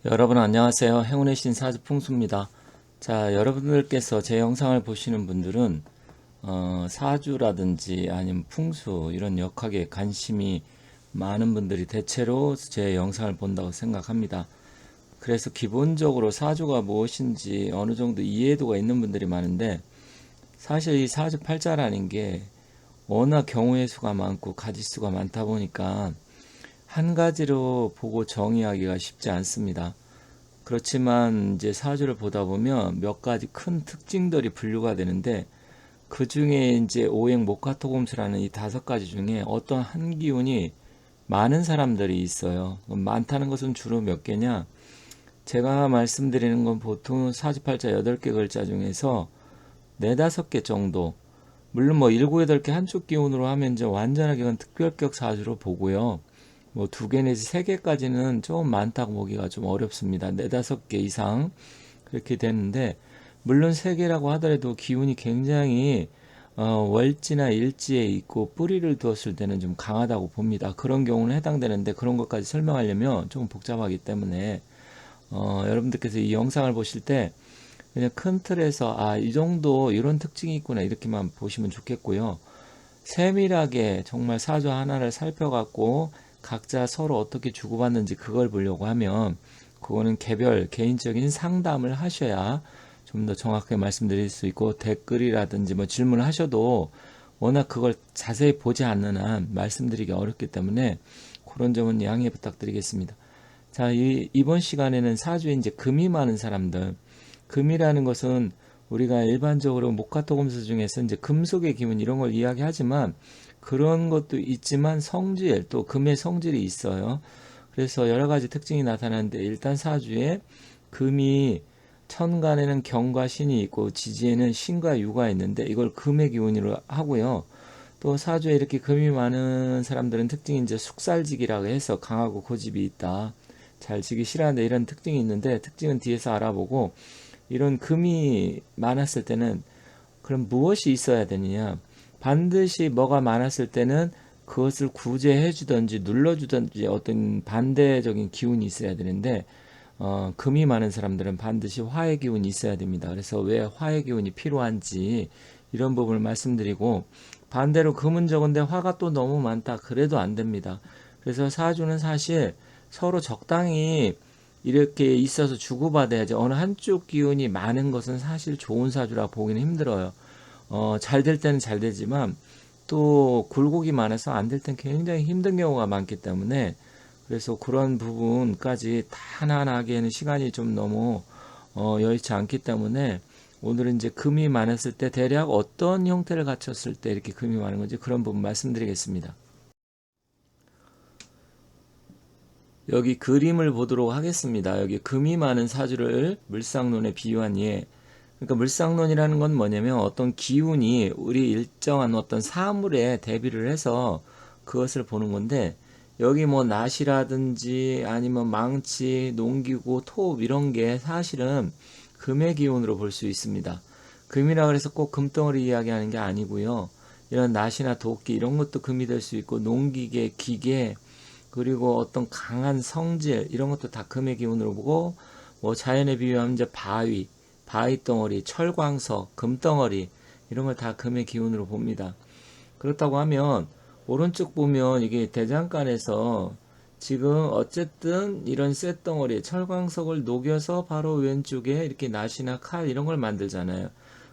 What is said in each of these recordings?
여러분 안녕하세요. 행운의 신 사주풍수입니다. 자, 여러분들께서 제 영상을 보시는 분들은 사주라든지 아니면 풍수 이런 역학에 관심이 많은 분들이 대체로 제 영상을 본다고 생각합니다. 그래서 기본적으로 사주가 무엇인지 어느 정도 이해도가 있는 분들이 많은데, 사실 이 사주 팔자라는 게 워낙 경우의 수가 많고 가지수가 많다 보니까 한 가지로 보고 정의하기가 쉽지 않습니다. 그렇지만 이제 사주를 보다 보면 몇 가지 큰 특징들이 분류가 되는데, 그 중에 이제 오행 목화토금수라는 이 다섯 가지 중에 어떤 한 기운이 많은 사람들이 있어요. 많다는 것은 주로 몇 개냐? 제가 말씀드리는 건 보통 사주팔자 8개 글자 중에서 네다섯 개 정도. 물론 뭐 7, 8개 한쪽 기운으로 하면 이제 완전하게 그건 특별격 사주로 보고요. 뭐 2개 내지 3개까지는 좀 많다고 보기가 좀 어렵습니다. 네다섯 개 이상 그렇게 되는데, 물론 3개라고 하더라도 기운이 굉장히 월지나 일지에 있고 뿌리를 두었을 때는 좀 강하다고 봅니다. 그런 경우는 해당되는데, 그런 것까지 설명하려면 조금 복잡하기 때문에 여러분들께서 이 영상을 보실 때 그냥 큰 틀에서 이 정도 이런 특징이 있구나 이렇게만 보시면 좋겠고요. 세밀하게 정말 사주 하나를 살펴갖고 각자 서로 어떻게 주고받는지 그걸 보려고 하면, 그거는 개별 개인적인 상담을 하셔야 좀 더 정확하게 말씀드릴 수 있고, 댓글이라든지 뭐 질문을 하셔도 워낙 그걸 자세히 보지 않는 한 말씀드리기 어렵기 때문에 그런 점은 양해 부탁드리겠습니다. 자, 이번 시간에는 사주에 이제 금이 많은 사람들, 금이라는 것은 우리가 일반적으로 목화토금수 중에서 이제 금속의 기운 이런 걸 이야기하지만, 그런 것도 있지만 성질, 또 금의 성질이 있어요. 그래서 여러 가지 특징이 나타나는데, 일단 사주에 금이, 천간에는 경과 신이 있고 지지에는 신과 유가 있는데 이걸 금의 기운으로 하고요. 또 사주에 이렇게 금이 많은 사람들은 특징이 이제 숙살지기라고 해서 강하고 고집이 있다, 잘 지기 싫어하는데, 이런 특징이 있는데, 특징은 뒤에서 알아보고, 이런 금이 많았을 때는 그럼 무엇이 있어야 되느냐? 반드시 뭐가 많았을 때는 그것을 구제해 주든지 눌러 주든지 어떤 반대적인 기운이 있어야 되는데, 금이 많은 사람들은 반드시 화의 기운이 있어야 됩니다. 그래서 왜 화의 기운이 필요한지 이런 부분을 말씀드리고, 반대로 금은 적은데 화가 또 너무 많다, 그래도 안 됩니다. 그래서 사주는 사실 서로 적당히 이렇게 있어서 주고받아야지, 어느 한쪽 기운이 많은 것은 사실 좋은 사주라 보기는 힘들어요. 잘 될 때는 잘 되지만 또 굴곡이 많아서 안 될 땐 굉장히 힘든 경우가 많기 때문에, 그래서 그런 부분까지 다 하나하나 하기에는 시간이 좀 너무 여의치 않기 때문에, 오늘은 이제 금이 많았을 때 대략 어떤 형태를 갖췄을 때 이렇게 금이 많은 건지 그런 부분 말씀드리겠습니다. 여기 그림을 보도록 하겠습니다. 여기 금이 많은 사주를 물상론에 비유한 예. 그러니까 물상론이라는 건 뭐냐면, 어떤 기운이 우리 일정한 어떤 사물에 대비를 해서 그것을 보는 건데, 여기 뭐 낫이라든지 아니면 망치, 농기구, 톱 이런 게 사실은 금의 기운으로 볼 수 있습니다. 금이라 그래서 꼭 금덩어리 이야기하는 게 아니고요. 이런 낫이나 도끼 이런 것도 금이 될 수 있고, 농기계, 기계, 그리고 어떤 강한 성질 이런 것도 다 금의 기운으로 보고, 뭐 자연에 비유하면 이제 바위 덩어리, 철광석, 금덩어리 이런 걸 다 금의 기운으로 봅니다. 그렇다고 하면 오른쪽 보면 이게 대장간에서 지금 어쨌든 이런 쇳덩어리 철광석을 녹여서 바로 왼쪽에 이렇게 낫이나 칼 이런 걸 만들잖아요.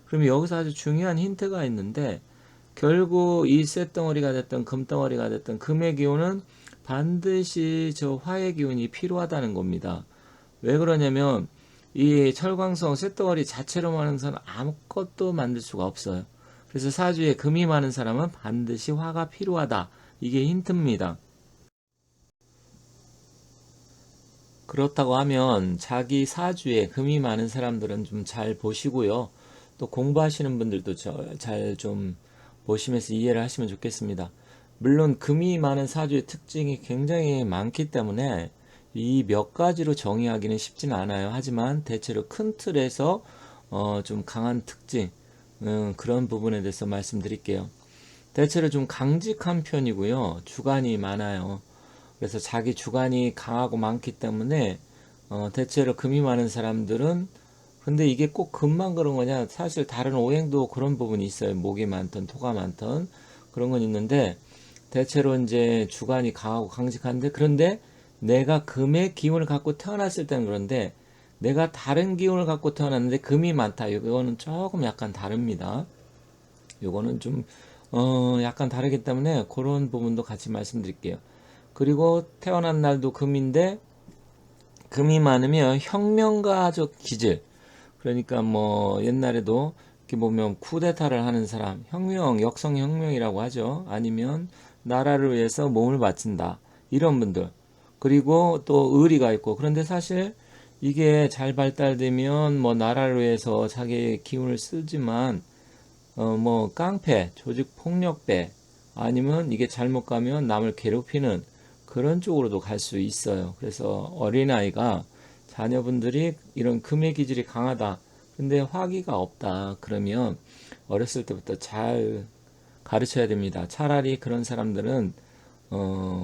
그러면 여기서 아주 중요한 힌트가 있는데, 결국 이 쇳덩어리가 됐든 금덩어리가 됐든 금의 기운은 반드시 저 화의 기운이 필요하다는 겁니다. 왜 그러냐면, 이 철광성 쇳덩어리 자체로 많은 사람은 아무것도 만들 수가 없어요. 그래서 사주에 금이 많은 사람은 반드시 화가 필요하다, 이게 힌트입니다. 그렇다고 하면 자기 사주에 금이 많은 사람들은 좀 잘 보시고요. 또 공부하시는 분들도 잘 좀 보시면서 이해를 하시면 좋겠습니다. 물론 금이 많은 사주의 특징이 굉장히 많기 때문에 이 몇 가지로 정의하기는 쉽지는 않아요. 하지만 대체로 큰 틀에서 좀 강한 특징, 그런 부분에 대해서 말씀드릴게요. 대체로 좀 강직한 편이고요. 주관이 많아요. 그래서 자기 주관이 강하고 많기 때문에 대체로 금이 많은 사람들은 근데 이게 꼭 금만 그런 거냐? 사실 다른 오행도 그런 부분이 있어요. 목이 많던 토가 많던 그런 건 있는데 대체로 이제 주관이 강하고 강직한데 그런데 내가 금의 기운을 갖고 태어났을 때는 그런데 내가 다른 기운을 갖고 태어났는데 금이 많다. 이거는 조금 약간 다릅니다. 요거는 좀 약간 다르기 때문에 그런 부분도 같이 말씀드릴게요. 그리고 태어난 날도 금인데 금이 많으면 혁명가적 기질 그러니까 뭐 옛날에도 이렇게 보면 쿠데타를 하는 사람 혁명 역성혁명이라고 하죠. 아니면 나라를 위해서 몸을 바친다 이런 분들 그리고 또 의리가 있고 그런데 사실 이게 잘 발달되면 뭐 나라를 위해서 자기의 기운을 쓰지만 뭐 깡패, 조직 폭력배 아니면 이게 잘못 가면 남을 괴롭히는 그런 쪽으로도 갈 수 있어요. 그래서 어린아이가 자녀분들이 이런 금의 기질이 강하다. 근데 화기가 없다. 그러면 어렸을 때부터 잘 가르쳐야 됩니다. 차라리 그런 사람들은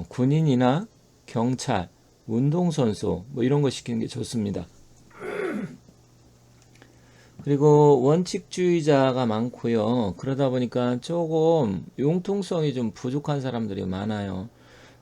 군인이나 경찰, 운동선수 뭐 이런 거 시키는 게 좋습니다. 그리고 원칙주의자가 많고요. 그러다 보니까 조금 융통성이 좀 부족한 사람들이 많아요.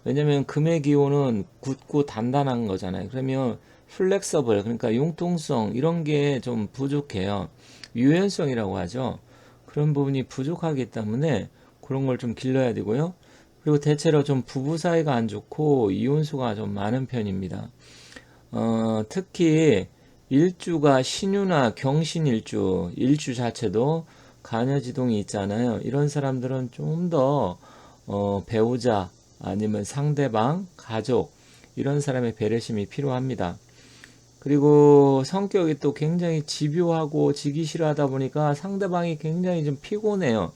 왜냐면 금의 기호는 굳고 단단한 거잖아요. 그러면 플렉서블, 그러니까 융통성 이런 게 좀 부족해요. 유연성이라고 하죠. 그런 부분이 부족하기 때문에 그런 걸 좀 길러야 되고요. 그리고 대체로 좀 부부 사이가 안 좋고 이혼수가 좀 많은 편입니다. 특히 일주가 신유나 경신일주, 일주 자체도 간여지동이 있잖아요. 이런 사람들은 좀 더 배우자 아니면 상대방, 가족 이런 사람의 배려심이 필요합니다. 그리고 성격이 또 굉장히 집요하고 지기 싫어하다 보니까 상대방이 굉장히 좀 피곤해요.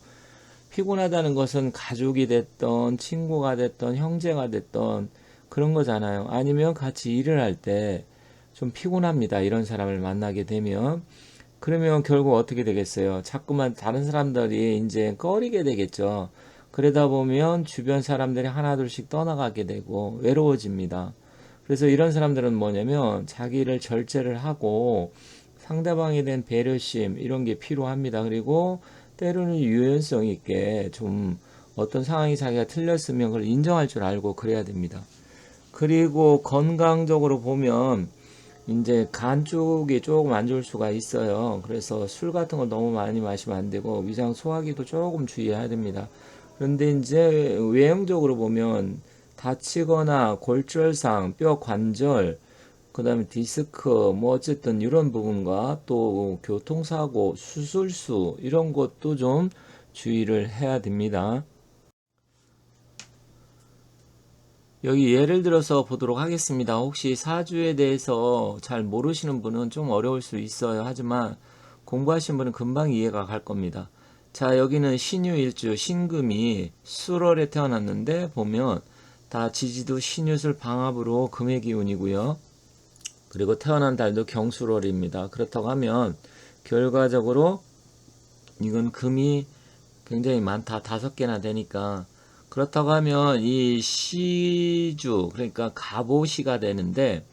피곤하다는 것은 가족이 됐던 친구가 됐던 형제가 됐던 그런 거잖아요. 아니면 같이 일을 할 때 좀 피곤합니다. 이런 사람을 만나게 되면. 그러면 결국 어떻게 되겠어요? 자꾸만 다른 사람들이 이제 꺼리게 되겠죠. 그러다 보면 주변 사람들이 하나둘씩 떠나가게 되고 외로워집니다. 그래서 이런 사람들은 뭐냐면 자기를 절제를 하고 상대방에 대한 배려심 이런 게 필요합니다. 그리고 때로는 유연성 있게 좀 어떤 상황이 자기가 틀렸으면 그걸 인정할 줄 알고 그래야 됩니다. 그리고 건강적으로 보면 이제 간 쪽이 조금 안 좋을 수가 있어요. 그래서 술 같은 거 너무 많이 마시면 안 되고 위장 소화기도 조금 주의해야 됩니다. 그런데 이제 외형적으로 보면 다치거나 골절상, 뼈 관절, 그다음에 디스크 뭐 어쨌든 이런 부분과 또 교통사고, 수술수 이런 것도 좀 주의를 해야 됩니다. 여기 예를 들어서 보도록 하겠습니다. 혹시 사주에 대해서 잘 모르시는 분은 좀 어려울 수 있어요. 하지만 공부하신 분은 금방 이해가 갈 겁니다. 자, 여기는 신유일주, 신금이 수월에 태어났는데 보면 다 지지도 신유술 방합으로 금의 기운이고요. 그리고 태어난 달도 경술월입니다. 그렇다고 하면 결과적으로 이건 금이 굉장히 많다. 5개나 되니까 그렇다고 하면 이 시주 그러니까 갑오시가 되는데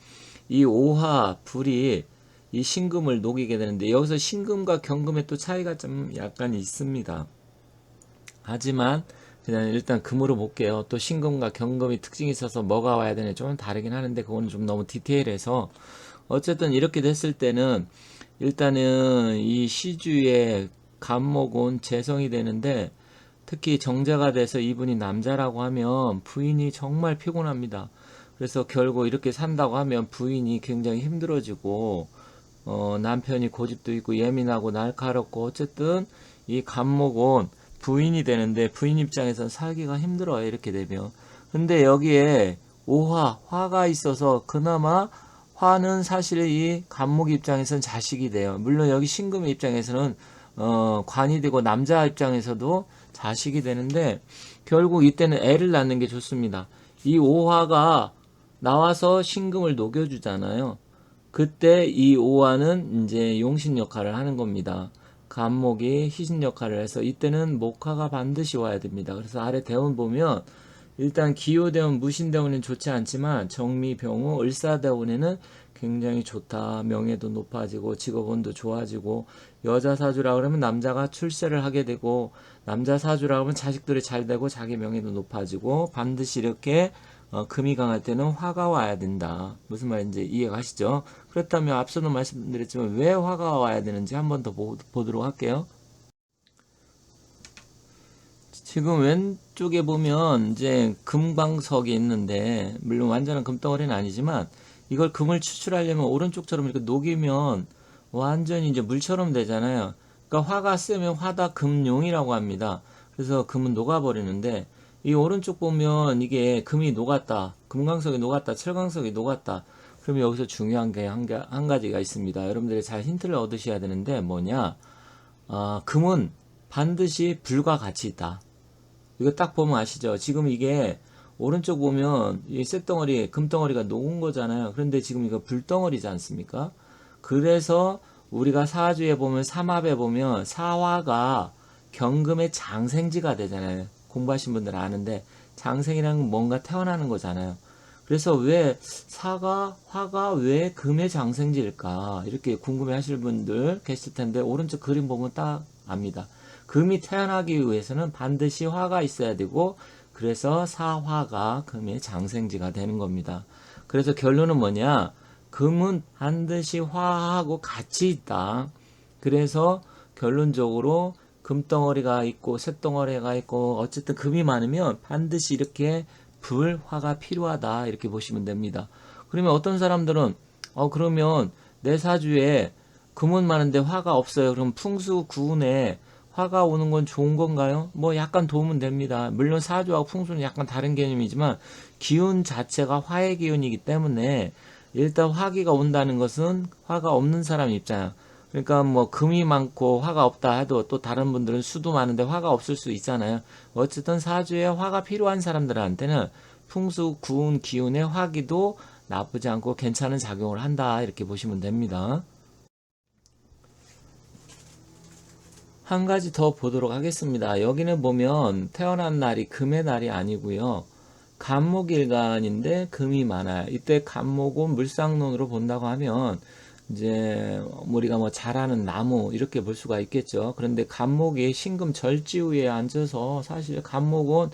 이 오화 불이 이 신금을 녹이게 되는데 여기서 신금과 경금의 또 차이가 좀 약간 있습니다. 하지만 그냥 일단 금으로 볼게요. 또 신금과 경금이 특징이 있어서 뭐가 와야 되냐 좀 다르긴 하는데 그거는 좀 너무 디테일해서 어쨌든 이렇게 됐을 때는 일단은 이 시주의 간목은 재성이 되는데 특히 정제가 돼서 이분이 남자라고 하면 부인이 정말 피곤합니다. 그래서 결국 이렇게 산다고 하면 부인이 굉장히 힘들어지고 남편이 고집도 있고 예민하고 날카롭고 어쨌든 이 간목은 부인이 되는데 부인 입장에선 살기가 힘들어요. 이렇게 되면. 근데 여기에 오화, 화가 있어서 그나마 화는 사실 이 간목 입장에서는 자식이 돼요. 물론 여기 신금의 입장에서는 관이 되고 남자 입장에서도 자식이 되는데 결국 이때는 애를 낳는 게 좋습니다. 이 오화가 나와서 신금을 녹여주잖아요. 그때 이 오화는 이제 용신 역할을 하는 겁니다. 간목이 희신 역할을 해서 이때는 목화가 반드시 와야 됩니다. 그래서 아래 대운 보면 일단 기요대운, 무신대운은 좋지 않지만 정미, 병우, 을사대운에는 굉장히 좋다. 명예도 높아지고 직업운도 좋아지고, 여자 사주라 그러면 남자가 출세를 하게 되고, 남자 사주라 그러면 자식들이 잘 되고 자기 명예도 높아지고, 반드시 이렇게 금이 강할 때는 화가 와야 된다. 무슨 말인지 이해가시죠? 그렇다면 앞서도 말씀드렸지만 왜 화가 와야 되는지 한 번 더 보도록 할게요. 지금 왼쪽에 보면 이제 금광석이 있는데, 물론 완전한 금덩어리는 아니지만 이걸 금을 추출하려면 오른쪽처럼 이렇게 녹이면 완전히 이제 물처럼 되잖아요. 그러니까 화가 세면 화다 금용이라고 합니다. 그래서 금은 녹아버리는데, 이 오른쪽 보면 이게 금이 녹았다, 금광석이 녹았다, 철광석이 녹았다. 그러면 여기서 중요한 게 한 가지가 있습니다. 여러분들이 잘 힌트를 얻으셔야 되는데 뭐냐? 금은 반드시 불과 같이 있다. 이거 딱 보면 아시죠? 지금 이게 오른쪽 보면 이 쇳덩어리, 금덩어리가 녹은 거잖아요. 그런데 지금 이거 불덩어리지 않습니까? 그래서 우리가 사주에 보면, 삼합에 보면 사화가 경금의 장생지가 되잖아요. 공부하신 분들은 아는데, 장생이란 뭔가 태어나는 거잖아요. 그래서 왜 화가 왜 금의 장생지일까? 이렇게 궁금해 하실 분들 계실 텐데, 오른쪽 그림 보면 딱 압니다. 금이 태어나기 위해서는 반드시 화가 있어야 되고, 그래서 사화가 금의 장생지가 되는 겁니다. 그래서 결론은 뭐냐? 금은 반드시 화하고 같이 있다. 그래서 결론적으로 금덩어리가 있고 쇳덩어리가 있고 어쨌든 금이 많으면 반드시 이렇게 불화가 필요하다, 이렇게 보시면 됩니다. 그러면 어떤 사람들은 그러면 내 사주에 금은 많은데 화가 없어요. 그럼 풍수구운에 화가 오는 건 좋은 건가요? 뭐 약간 도움은 됩니다. 물론 사주하고 풍수는 약간 다른 개념이지만 기운 자체가 화의 기운이기 때문에 일단 화기가 온다는 것은 화가 없는 사람 입장. 그러니까 뭐 금이 많고 화가 없다 해도 또 다른 분들은 수도 많은데 화가 없을 수 있잖아요. 어쨌든 사주에 화가 필요한 사람들한테는 풍수, 구운, 기운의 화기도 나쁘지 않고 괜찮은 작용을 한다, 이렇게 보시면 됩니다. 한 가지 더 보도록 하겠습니다. 여기는 보면 태어난 날이 금의 날이 아니고요. 간목일간인데 금이 많아요. 이때 간목은 물상론으로 본다고 하면 이제 우리가 뭐 자라는 나무 이렇게 볼 수가 있겠죠. 그런데 간목이 신금 절지우에 앉아서 사실 간목은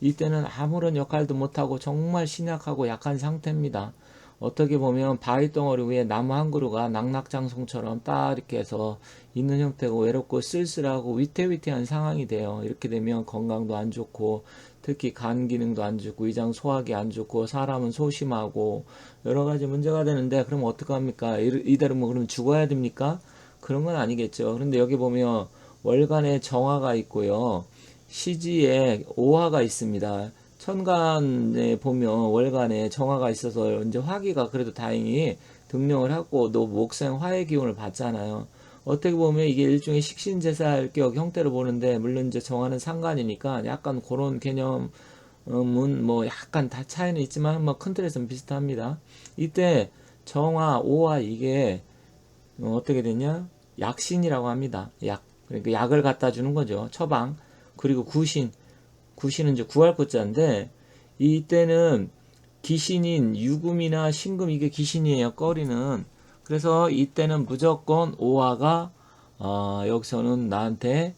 이때는 아무런 역할도 못하고 정말 신약하고 약한 상태입니다. 어떻게 보면 바위 덩어리 위에 나무 한 그루가 낙낙장송처럼 딱 이렇게 해서 있는 형태고 외롭고 쓸쓸하고 위태위태한 상황이 돼요. 이렇게 되면 건강도 안 좋고 특히 간 기능도 안 좋고 위장 소화기 안 좋고 사람은 소심하고 여러 가지 문제가 되는데, 그럼 어떡합니까? 이대로 뭐 그러면 죽어야 됩니까? 그런 건 아니겠죠. 그런데 여기 보면 월간에 정화가 있고요. 시지에 오화가 있습니다. 천간에 보면 월간에 정화가 있어서 이제 화기가 그래도 다행히 등령을 하고 또 목생 화의 기운을 받잖아요. 어떻게 보면 이게 일종의 식신제사격 형태로 보는데, 물론 이제 정화는 상간이니까 약간 그런 개념은 뭐 약간 다 차이는 있지만 뭐 큰 틀에서는 비슷합니다. 이때 정화, 오화 이게 어떻게 되냐? 약신이라고 합니다. 약. 그러니까 약을 갖다 주는 거죠. 처방. 그리고 구신. 구신은 이제 구할 것자인데, 이때는 기신인 유금이나 신금, 이게 기신이에요. 꺼리는. 그래서 이때는 무조건 오화가 여기서는 나한테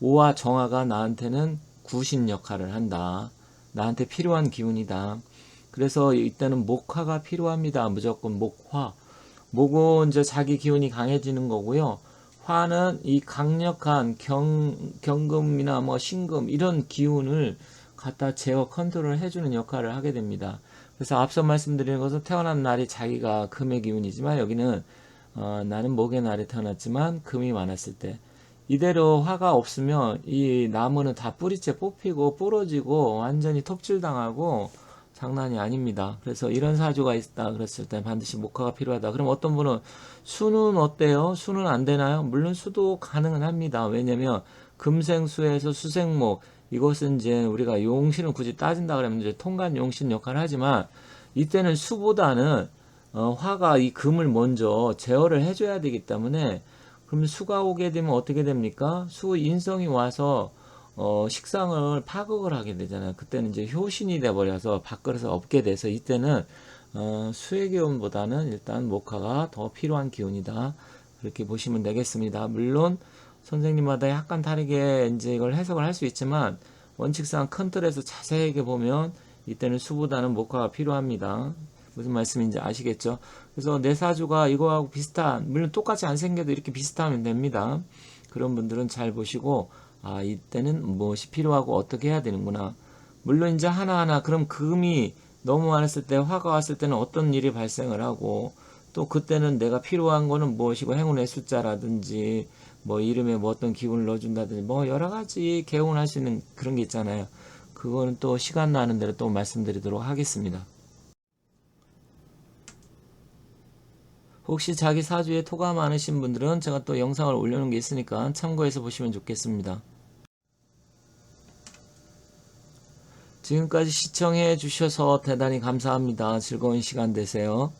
오화 정화가 나한테는 구신 역할을 한다. 나한테 필요한 기운이다. 그래서 이때는 목화가 필요합니다. 무조건 목화. 목은 이제 자기 기운이 강해지는 거고요. 화는 이 강력한 경금이나 뭐 신금 이런 기운을 갖다 제어 컨트롤 해주는 역할을 하게 됩니다. 그래서 앞서 말씀드리는 것은 태어난 날이 자기가 금의 기운이지만, 여기는 나는 목의 날에 태어났지만 금이 많았을 때, 이대로 화가 없으면 이 나무는 다 뿌리째 뽑히고 부러지고 완전히 톱질당하고 장난이 아닙니다. 그래서 이런 사주가 있다 그랬을 때 반드시 목화가 필요하다. 그럼 어떤 분은 수는 어때요? 수는 안 되나요? 물론 수도 가능은 합니다. 왜냐면 금생수에서 수생목, 이것은 이제 우리가 용신을 굳이 따진다 그러면 이제 통간 용신 역할을 하지만, 이때는 수보다는 화가 이 금을 먼저 제어를 해줘야 되기 때문에, 그러면 수가 오게 되면 어떻게 됩니까? 수 인성이 와서 식상을 파극을 하게 되잖아요. 그때는 이제 효신이 돼버려서 밥그릇을 없게 돼서 이때는 수의 기운보다는 일단 목화가 더 필요한 기운이다. 그렇게 보시면 되겠습니다. 물론 선생님마다 약간 다르게 이제 이걸 해석을 할 수 있지만 원칙상 큰 틀에서 자세하게 보면 이때는 수보다는 목화가 필요합니다. 무슨 말씀인지 아시겠죠? 그래서 내 사주가 이거하고 비슷한, 물론 똑같이 안 생겨도 이렇게 비슷하면 됩니다. 그런 분들은 잘 보시고, 아, 이때는 무엇이 필요하고 어떻게 해야 되는구나. 물론 이제 하나하나 그럼 금이 너무 많았을 때, 화가 왔을 때는 어떤 일이 발생을 하고, 또 그때는 내가 필요한 거는 무엇이고, 행운의 숫자라든지 뭐 이름에 뭐 어떤 기운을 넣어준다든지 뭐 여러 가지 개운할 수 있는 그런 게 있잖아요. 그거는 또 시간 나는 대로 또 말씀드리도록 하겠습니다. 혹시 자기 사주에 토가 많으신 분들은 제가 또 영상을 올려놓은 게 있으니까 참고해서 보시면 좋겠습니다. 지금까지 시청해 주셔서 대단히 감사합니다. 즐거운 시간 되세요.